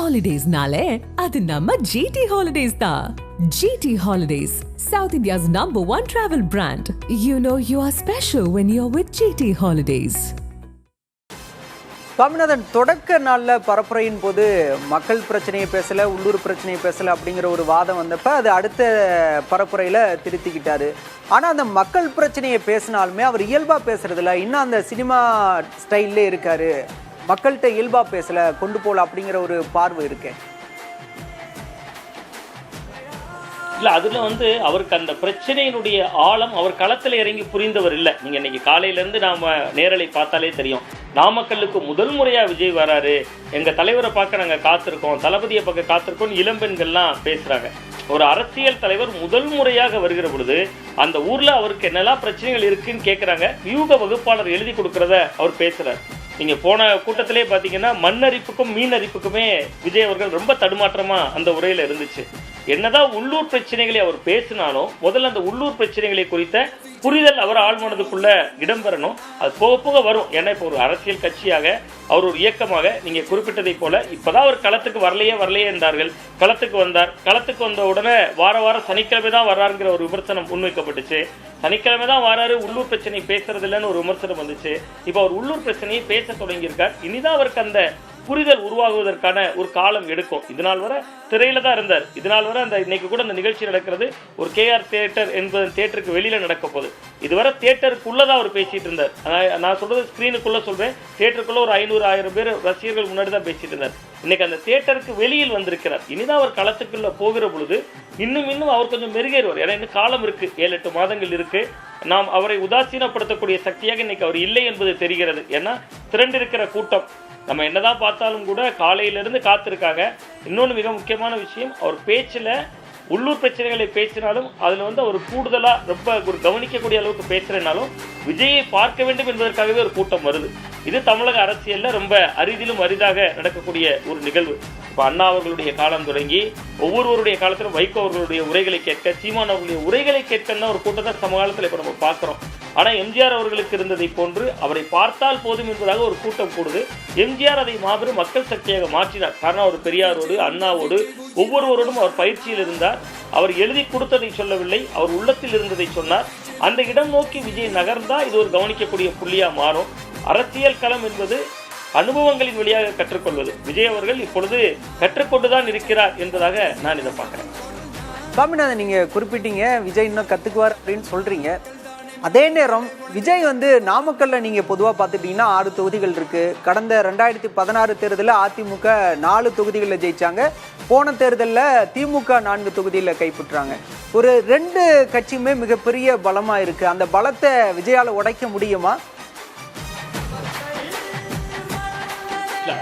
ஹாலிடேஸ்னாலே அது நம்ம ஜிடி ஹாலிடேஸ் தான். GT Holidays, South India's #1 travel brand. You know you are special when you're with GT Holidays. Swaminathan, தொடக்க நாளில் பரப்புரையின் போது மக்கள் பிரச்சனையை பேசலை, உள்ளூர் பிரச்சனையை பேசலை அப்படிங்கிற ஒரு வாதம் வந்தப்போ அது அடுத்த பரப்புரையில் திருத்திக்கிட்டாரு. ஆனால் அந்த மக்கள் பிரச்சனையை பேசினாலுமே அவர் இயல்பாக பேசுறதில்ல, இன்னும் அந்த சினிமா ஸ்டைல்லே இருக்காரு, மக்கள்கிட்ட இயல்பாக பேசலை, கொண்டு போகல அப்படிங்கிற ஒரு பார்வை இருக்கு. இல்லை, அதில் அவருக்கு அந்த பிரச்சனையினுடைய ஆழம் அவர் களத்தில் இறங்கி புரிந்தவர் இல்லை. நீங்கள் இன்னைக்கு காலையிலேருந்து நாம் நேரலை பார்த்தாலே தெரியும். நாமக்கல்லுக்கு முதல் முறையாக விஜய் வராரு, எங்கள் தலைவரை பார்க்க நாங்கள் காத்திருக்கோம், தளபதியை பார்க்க காத்திருக்கோம், இளம்பெண்கள்லாம் பேசுகிறாங்க. ஒரு அரசியல் தலைவர் முதல் முறையாக வருகிற பொழுது அந்த ஊரில் அவருக்கு என்னெல்லாம் பிரச்சனைகள் இருக்குன்னு கேட்குறாங்க. வியூக வகுப்பாளர் எழுதி கொடுக்குறத அவர் பேசுகிறார். நீங்கள் போன கூட்டத்திலே பார்த்தீங்கன்னா மண்ணரிப்புக்கும் மீன் அரிப்புக்குமே விஜய் அவர்கள் ரொம்ப தடுமாற்றமாக அந்த உரையில் இருந்துச்சு. என்னதான் உள்ளூர் பிரச்சனைகளை அவர் பேசினாலும் முதல்ல அந்த உள்ளூர் பிரச்சனைகளை குறித்த புரிதல் அவர் ஆழ்மனதுக்குள்ள இடம்பெறணும். அது போக போக வரும். ஏன்னா இப்போ ஒரு அரசியல் கட்சியாக அவர் ஒரு இயக்கமாக நீங்கள் குறிப்பிட்டதை போல இப்போதான் அவர் களத்துக்கு வரலையே என்றார்கள். களத்துக்கு வந்தார். களத்துக்கு வந்த உடனே வாரம் சனிக்கிழமை தான் வர்றாருங்கிற ஒரு விமர்சனம் முன்வைக்கப்பட்டுச்சு. சனிக்கிழமை தான் வராரு, உள்ளூர் பிரச்சனை பேசுறது இல்லைன்னு ஒரு விமர்சனம் வந்துச்சு. இப்போ அவர் உள்ளூர் பிரச்சனையை பேச தொடங்கியிருக்கார். இனிதான் அவருக்கு அந்த புரிதல் உருவாகுவதற்கான ஒரு காலம் எடுக்கும். இதனால் வர திரையில தான் இருந்தார். இதனால் வர அந்த இன்னைக்கு கூட அந்த நிகழ்ச்சி நடக்கிறது ஒரு KR தியேட்டர் என்பது தியேட்டருக்கு வெளியில நடக்க போகுது. இதுவரை தியேட்டருக்குள்ளதான் அவர் பேசிட்டு இருந்தார். நான் சொல்றது ஸ்கிரீனுக்குள்ள சொல்றேன். தியேட்டருக்குள்ள ஒரு 500-1000 பேர் ரசிகர்கள் முன்னாடி தான் பேசிட்டு இருந்தார். இன்னைக்கு அந்த தியேட்டருக்கு வெளியில் வந்திருக்கிறார். இனிதான் அவர் களத்துக்குள்ள போகிற பொழுது இன்னும் அவர் கொஞ்சம் மெருகேறுவார். ஏன்னா இன்னும் காலம் இருக்கு, 7-8 மாதங்கள் இருக்கு. நாம் அவரை உதாசீனப்படுத்தக்கூடிய சக்தியாக இன்னைக்கு அவர் இல்லை என்பது தெரிகிறது. ஏன்னா திரண்டிருக்கிற கூட்டம் நம்ம என்னதான் பார்த்தாலும் கூட காலையிலிருந்து காத்திருக்காங்க. இன்னொன்று மிக முக்கியமான விஷயம், அவர் பேச்சில் உள்ளூர் பிரச்சனைகளை பேசினாலும் அதில் அவர் கூடுதலாக ரொம்ப ஒரு கவனிக்கக்கூடிய அளவுக்கு பேசுகிறனாலும் விஜயை பார்க்க வேண்டும் என்பதற்காகவே ஒரு கூட்டம் வருது. இது தமிழக அரசியலில் ரொம்ப அரிதிலும் அரிதாக நடக்கக்கூடிய ஒரு நிகழ்வு. இப்போ அண்ணா அவர்களுடைய காலம் தொடங்கி ஒவ்வொருவருடைய காலத்திலும் வைகோ அவர்களுடைய உரைகளை கேட்க, சீமான் அவர்களுடைய உரைகளை கேட்கன்னு ஒரு கூட்டத்தை சமகாலத்தில் இப்போ நம்ம பார்க்குறோம். ஆனால் எம்ஜிஆர் அவர்களுக்கு இருந்ததை போன்று அவரை பார்த்தால் போதும் என்பதாக ஒரு கூட்டம் கூடுது. எம்ஜிஆர் அதை மாபெரும் மக்கள் சக்தியாக மாற்றினார். காரணம் அவர் பெரியாரோடு அண்ணாவோடு ஒவ்வொருவரோடும் அவர் பயிற்சியில் இருந்தார். அவர் எழுதி கொடுத்ததை சொல்லவில்லை, அவர் உள்ளத்தில் இருந்ததை சொன்னார். அந்த இடம் நோக்கி விஜய் நகர்ந்தால் இது ஒரு கவனிக்கக்கூடிய புள்ளியாக மாறும். அரசியல் களம் என்பது அனுபவங்களின் வழியாக கற்றுக்கொள்வது. விஜய் அவர்கள் இப்பொழுது கற்றுக்கொண்டுதான் இருக்கிறார் என்பதாக நான் இதை பார்க்குறேன். சுவாமிநாதன், நீங்கள் குறிப்பிட்டீங்க விஜய் இன்னும் கற்றுக்குவார் அப்படின்னு சொல்கிறீங்க. அதே நேரம் விஜய் நாமக்கல்ல நீங்கள் பொதுவாக பார்த்துட்டிங்கன்னா 6 தொகுதிகள் இருக்குது. கடந்த 2016 தேர்தலில் அதிமுக 4 தொகுதிகளில் ஜெயிச்சாங்க. போன தேர்தலில் திமுக 4 தொகுதியில் கைப்பற்றாங்க. ஒரு 2 கட்சியுமே மிகப்பெரிய பலமாக இருக்குது. அந்த பலத்தை விஜயால் உடைக்க முடியுமா?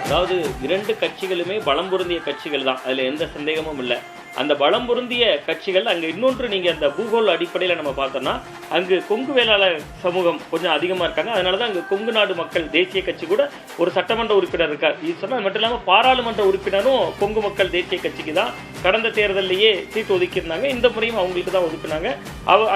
அதாவது 2 கட்சிகளுமே பலம் பொருந்திய கட்சிகள் தான், அதில் எந்த சந்தேகமும் இல்லை. அந்த பலம் பொருந்திய கட்சிகள் அங்கே இன்னொன்று நீங்கள் அந்த பூகோள் அடிப்படையில் நம்ம பார்த்தோம்னா அங்கு கொங்கு வேளாளர் சமூகம் கொஞ்சம் அதிகமாக இருக்காங்க. அதனால தான் அங்கே கொங்கு நாடு மக்கள் தேசிய கட்சி கூட ஒரு சட்டமன்ற உறுப்பினர் இருக்கார். இது சொன்னால் மட்டும் இல்லாமல் பாராளுமன்ற உறுப்பினரும் கொங்கு மக்கள் தேசிய கட்சிக்கு தான் கடந்த தேர்தலிலேயே சீட்டு ஒதுக்கியிருந்தாங்க. இந்த முறையும் அவங்களுக்கு தான் ஒதுக்குனாங்க.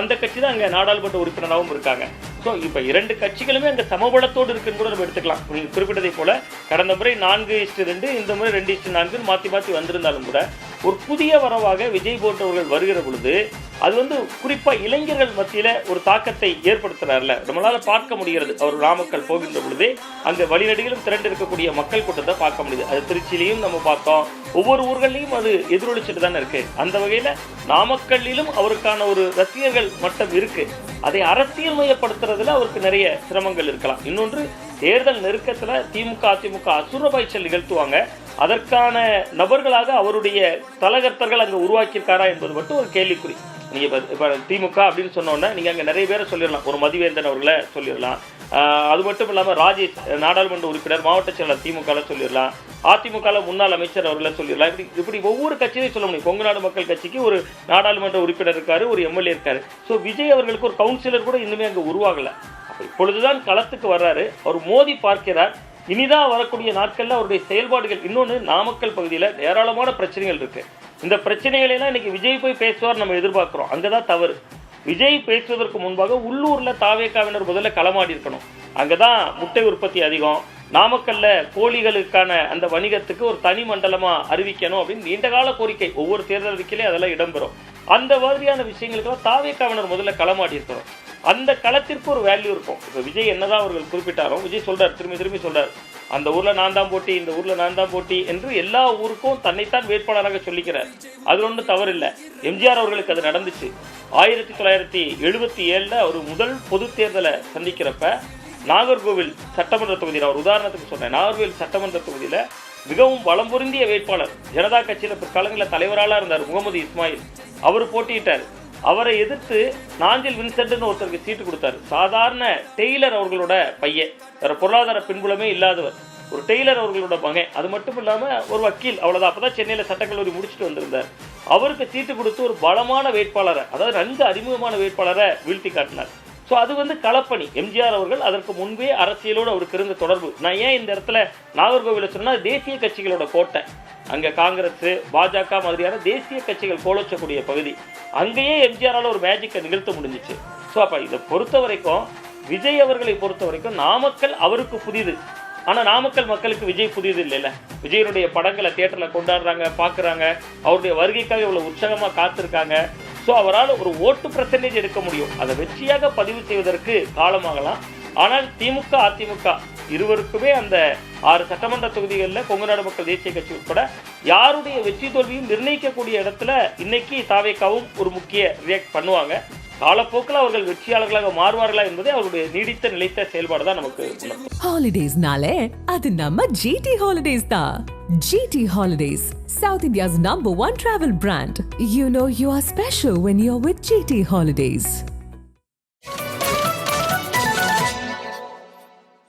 அந்த கட்சி தான் அங்கே நாடாளுமன்ற உறுப்பினராகவும் இருக்காங்க. ஸோ இப்போ 2 கட்சிகளுமே அங்கே சமபலத்தோடு இருக்குன்னு கூட நம்ம எடுத்துக்கலாம். நீங்கள் குறிப்பிட்டதை போல கடந்த முறை 4:2, இந்த முறை 2:4 மாற்றி வந்திருந்தாலும் கூட ஒரு புதிய வரவாக விஜய் போன்றவர்கள் வருகிற பொழுது அது குறிப்பாக இளைஞர்கள் மத்தியில் ஒரு தாக்கத்தை ஏற்படுத்துறாருல நம்மளால பார்க்க முடிகிறது. அவர் நாமக்கல் போகின்ற பொழுது அங்கே வழிநடிகளும் திரண்டு இருக்கக்கூடிய மக்கள் கூட்டத்தை பார்க்க முடியுது. அது திருச்சியிலையும் நம்ம பார்த்தோம், ஒவ்வொரு ஊர்களையும் அது எதிரொலிச்சுட்டு தானே இருக்கு. அந்த வகையில் நாமக்கல்லிலும் அவருக்கான ஒரு ரசிகர்கள் மட்டம் இருக்கு. அதை அரசியல் மையப்படுத்துறதுல அவருக்கு நிறைய சிரமங்கள் இருக்கலாம். இன்னொன்று, தேர்தல் நெருக்கத்தில் திமுக அதிமுக அசுரபாய்ச்சல் நிகழ்த்துவாங்க. அதற்கான நபர்களாக அவருடைய தலகர்த்தர்கள் அங்கே உருவாக்கியிருக்காரா என்பது மட்டும் ஒரு கேள்விக்குறி. நீங்கள் இப்போ திமுக அப்படின்னு சொன்னோன்னா நீங்கள் அங்கே நிறைய பேரை சொல்லிடலாம். ஒரு மதிவேந்தன் அவர்களை சொல்லிடலாம். அது மட்டும் இல்லாமல் ராஜேஷ் நாடாளுமன்ற உறுப்பினர் மாவட்ட செயலர் திமுகவில் சொல்லிடலாம். அதிமுகவில் முன்னாள் அமைச்சர் அவர்களை சொல்லிடலாம். இப்படி ஒவ்வொரு கட்சியிலையும் சொல்ல முடியும். கொங்கு நாடு மக்கள் கட்சிக்கு ஒரு நாடாளுமன்ற உறுப்பினர் இருக்காரு, ஒரு MLA இருக்காரு. ஸோ விஜய் அவர்களுக்கு ஒரு கவுன்சிலர் கூட இன்னுமே அங்கே உருவாகலை. அப்போ இப்பொழுதுதான் களத்துக்கு வர்றாரு. அவர் மோதி பார்க்கிறார். இனிதான் வரக்கூடிய நாட்களில் அவருடைய செயல்பாடுகள். இன்னொன்று, நாமக்கல் பகுதியில் ஏராளமான பிரச்சனைகள் இருக்கு. இந்த பிரச்சனைகளெல்லாம் இன்னைக்கு விஜய் போய் பேசுவார் நம்ம எதிர்பார்க்கிறோம். அங்கதான் தவறு. விஜய் பேசுவதற்கு முன்பாக உள்ளூர்ல தாவேகாவினர் முதல்ல களமாடி இருக்கணும். அங்கதான் முட்டை உற்பத்தி அதிகம், நாமக்கல்ல கோழிகளுக்கான அந்த வணிகத்துக்கு ஒரு தனி மண்டலமா அறிவிக்கணும் அப்படின்னு நீண்டகால கோரிக்கை. ஒவ்வொரு தேர்தல் அறிக்கையிலே அதெல்லாம் இடம்பெறும். அந்த மாதிரியான விஷயங்களுக்கெல்லாம் தாவேக்காவினர் முதல்ல களமாடி இருக்கணும். அந்த களத்திற்கு ஒரு வேல்யூ இருக்கும். இப்போ விஜய் என்னதான் அவர்கள் குறிப்பிட்டாரோ, விஜய் சொல்றார், திரும்பி சொல்றார், அந்த ஊர்ல நான் தான் போட்டி, இந்த ஊர்ல நான் தான் போட்டி என்று எல்லா ஊருக்கும் தன்னைத்தான் வேட்பாளராக சொல்லிக்கிறார். அது ஒன்றும் தவறு இல்லை. எம்ஜிஆர் அவர்களுக்கு அது நடந்துச்சு. 1977 அவர் முதல் பொது தேர்தலை சந்திக்கிறப்ப நாகர்கோவில் சட்டமன்ற தொகுதியில், அவர் உதாரணத்துக்கு சொன்னேன், நாகர்கோவில் சட்டமன்ற தொகுதியில மிகவும் வளம் பொருந்திய வேட்பாளர், ஜனதா கட்சியில பிற்காலங்களில் தலைவராக இருந்தார் முகமது இஸ்மாயில், அவர் போட்டியிட்டார். அவரை எதிர்த்து நாஞ்சில் வின்சென்ட்னு ஒருத்தருக்கு சீட்டு கொடுத்தாரு. சாதாரண டெய்லர் அவர்களோட பையன், வேற பொருளாதார பின்புலமே இல்லாதவர், ஒரு டெய்லர் அவர்களோட மகன். அது மட்டும் இல்லாம ஒரு வக்கீல், அவ்வளவுதான். அப்பதான் சென்னையில சட்டக்கல்லூரி முடிச்சுட்டு வந்திருந்தார். அவருக்கு சீட்டு கொடுத்து ஒரு பலமான வேட்பாளரை, அதாவது நன்கு அறிமுகமான வேட்பாளரை வீழ்த்தி காட்டினார். ஸோ அது களப்பணி. எம்ஜிஆர் அவர்கள் அதற்கு முன்பே அரசியலோடு அவருக்கு இருந்த தொடர்பு. நான் ஏன் இந்த இடத்துல நாகர்கோவில சொன்னா, தேசிய கட்சிகளோட கோட்டை, அங்க காங்கிரஸ், பாஜக மாதிரியான தேசிய கட்சிகள் கோலோச்சக்கூடிய பகுதி. அங்கேயே எம்ஜிஆரால் ஒரு மேஜிக்கை நிகழ்த்த முடிஞ்சிச்சு. ஸோ அப்ப இதை பொறுத்த வரைக்கும், விஜய் அவர்களை பொறுத்த வரைக்கும் நாமக்கல் அவருக்கு புதிது. ஆனா நாமக்கல் மக்களுக்கு விஜய் புதியது இல்லைல்ல. விஜயனுடைய படங்களை தியேட்டர்ல கொண்டாடுறாங்க, பாக்குறாங்க, அவருடைய வருகைக்காக இவ்வளவு உற்சாகமா காத்திருக்காங்க. ஸோ அவரால் ஒரு ஓட்டு % எடுக்க முடியும். அதை வெற்றியாக பதிவு செய்வதற்கு காலமாகலாம். ஆனால் திமுக அதிமுக இருவருக்குமே அந்த 6 சட்டமன்ற தொகுதிகளில் கொங்குநாடு மக்கள் தேசிய கட்சி உட்பட யாருடைய வெற்றி தோல்வியும் நிர்ணயிக்கக்கூடிய இடத்துல இன்னைக்கு தாவேக்காவும் ஒரு முக்கிய ரியாக்ட் பண்ணுவாங்க. காலப்போக்கில் அவர்கள் வெற்றியாளர்களாக மாறுவார்களா என்பதே அவருடைய நீடித்த நிலைத்த செயல்பாடு தான் நமக்கு உணர்த்தும். ஹாலிடேஸ்னாலே அது நம்ம ஜிடி ஹாலிடேஸ் தான். GT Holidays, South India's #1 travel brand. You know you are special when you're with GT Holidays.